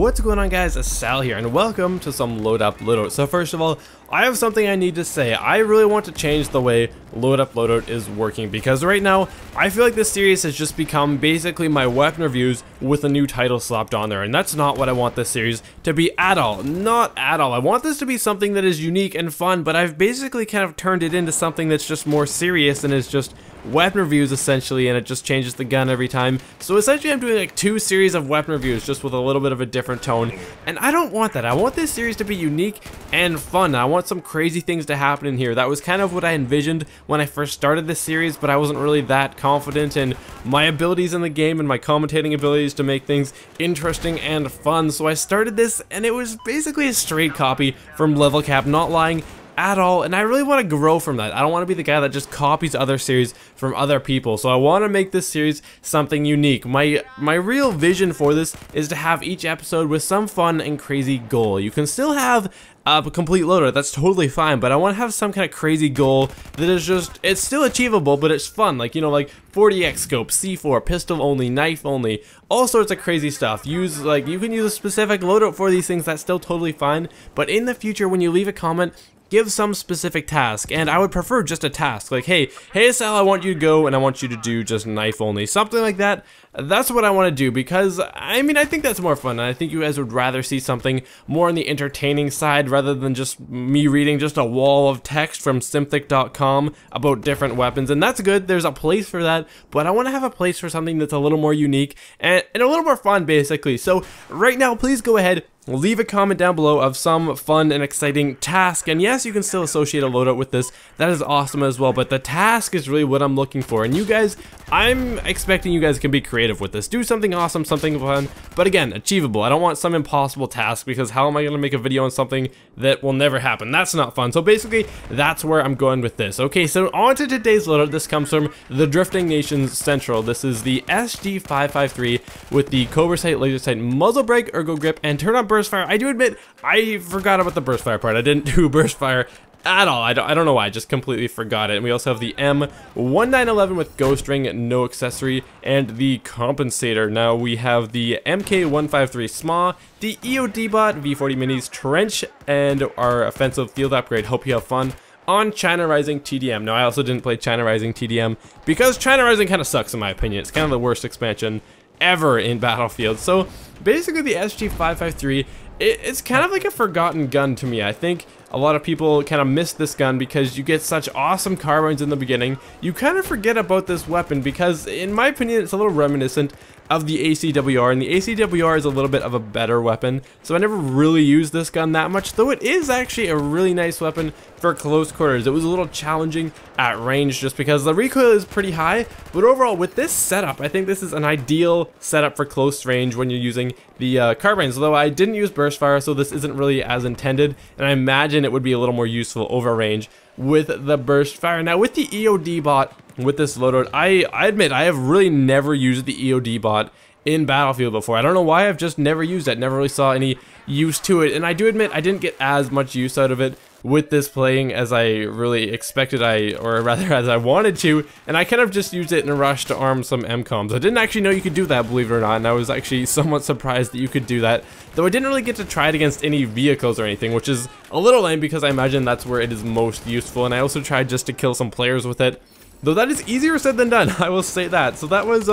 What's going on, guys? Asal here, and welcome to some Loadout. So first of all, I have something I need to say. I really want to change the way Loadout is working, because right now, I feel like this series has just become basically my weapon reviews with a new title slapped on there, and that's not what I want this series to be at all. Not at all. I want this to be something that is unique and fun, but I've basically kind of turned it into something that's just more serious and is just weapon reviews essentially, and it just changes the gun every time. So essentially I'm doing like 2 series of weapon reviews just with a little bit of a different tone, and I don't want that. I want this series to be unique and fun. I want some crazy things to happen in here. That was kind of what I envisioned when I first started this series, but I wasn't really that confident in my abilities in the game and my commentating abilities to make things interesting and fun. So I started this, and it was basically a straight copy from Level Cap, not lying at all, and I really want to grow from that. I don't want to be the guy that just copies other series from other people, so I want to make this series something unique. My real vision for this is to have each episode with some fun and crazy goal. You can still have a complete loadout, that's totally fine, but I want to have some kind of crazy goal that is just, it's still achievable, but it's fun, like, you know, like 40x scope, C4, pistol only, knife only, all sorts of crazy stuff. Use, like, you can use a specific loadout for these things, that's still totally fine, but in the future, when you leave a comment, give some specific task, and I would prefer just a task, like, hey Asal, I want you to go, and I want you to do just knife only, something like that. That's what I want to do, because, I mean, I think that's more fun, and I think you guys would rather see something more on the entertaining side, rather than just me reading just a wall of text from Synthic.com about different weapons, and that's good, there's a place for that, but I want to have a place for something that's a little more unique, and a little more fun, basically. So, right now, please go ahead, leave a comment down below of some fun and exciting task, and yes, you can still associate a loadout with this, that is awesome as well, but the task is really what I'm looking for, and you guys, I'm expecting you guys can be creative with this. Do something awesome, something fun, but again, achievable. I don't want some impossible task, because how am I going to make a video on something that will never happen? That's not fun. So basically, that's where I'm going with this. Okay, so on to today's loadout. This comes from the Drifting Nations Central. This is the SG553 with the Cobra Sight, Laser Sight, Muzzle Brake, Ergo Grip, and Turn On Burst Fire. I do admit, I forgot about the burst fire part. I didn't do burst fire at all. I don't know why, I just completely forgot it. And we also have the M1911 with Ghost Ring, no accessory, and the compensator. Now we have the MK153 SMAW, the EOD-Bot, V40 Minis, Trench, and our offensive field upgrade. Hope you have fun on China Rising TDM. Now I also didn't play China Rising TDM because China Rising kind of sucks in my opinion. It's kind of the worst expansion ever in Battlefield. So basically the SG553, it's kind of like a forgotten gun to me. I think a lot of people kind of miss this gun because you get such awesome carbines in the beginning. You kind of forget about this weapon because, in my opinion, it's a little reminiscent of the ACWR, and the ACWR is a little bit of a better weapon, so I never really used this gun that much, though it is actually a really nice weapon for close quarters. It was a little challenging at range just because the recoil is pretty high, but overall with this setup, I think this is an ideal setup for close range when you're using the carbines, though I didn't use burst fire, so this isn't really as intended, and I imagine it would be a little more useful over range with the burst fire. Now with the EOD-Bot, with this loadout, I admit I have really never used the EOD-Bot in Battlefield before. I don't know why, I've just never used it, never really saw any use to it, and I do admit I didn't get as much use out of it with this playing as I really expected, or rather as I wanted to, and I kind of just used it in a rush to arm some MCOMs. I didn't actually know you could do that, believe it or not, and I was actually somewhat surprised that you could do that, though I didn't really get to try it against any vehicles or anything, which is a little lame because I imagine that's where it is most useful, and I also tried just to kill some players with it, though that is easier said than done, I will say that. So that was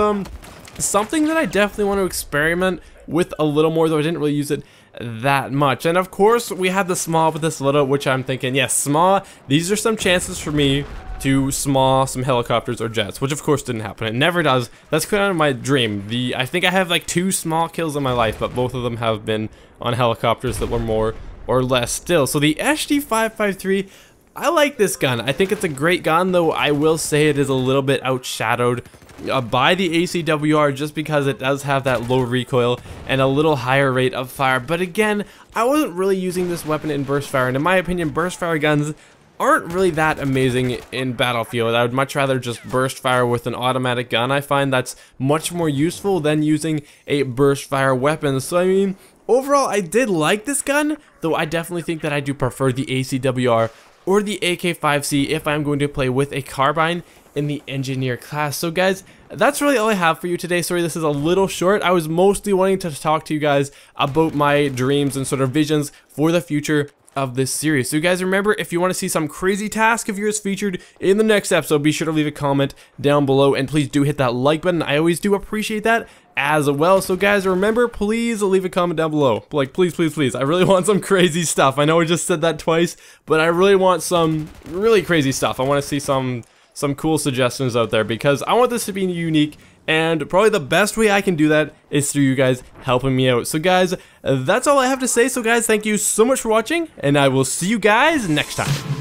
something that I definitely want to experiment with a little more, though I didn't really use it that much. And of course we had the SMAW with this loadout, which I'm thinking, yes, SMAW, these are some chances for me to SMAW some helicopters or jets, which of course didn't happen. It never does. That's kind of my dream. I think I have like 2 SMAW kills in my life, but both of them have been on helicopters that were more or less still. So the SG553, I like this gun. I think it's a great gun, though I will say it is a little bit outshadowed by the ACWR just because it does have that low recoil and a little higher rate of fire. But again, I wasn't really using this weapon in burst fire, and in my opinion, burst fire guns aren't really that amazing in Battlefield. I would much rather just burst fire with an automatic gun. I find that's much more useful than using a burst fire weapon. So I mean, overall, I did like this gun, though I definitely think that I do prefer the ACWR or the AK-5C if I'm going to play with a carbine in the engineer class. So guys, that's really all I have for you today. Sorry, this is a little short. I was mostly wanting to talk to you guys about my dreams and sort of visions for the future of this series. So you guys remember, if you want to see some crazy task of yours featured in the next episode, be sure to leave a comment down below, and please do hit that like button. I always do appreciate that as well. So guys, remember, please leave a comment down below. Like, please, please, please. I really want some crazy stuff. I know I just said that twice, but I really want some really crazy stuff. I want to see some cool suggestions out there, because I want this to be unique, and probably the best way I can do that is through you guys helping me out. So guys, that's all I have to say. So guys, thank you so much for watching, and I will see you guys next time.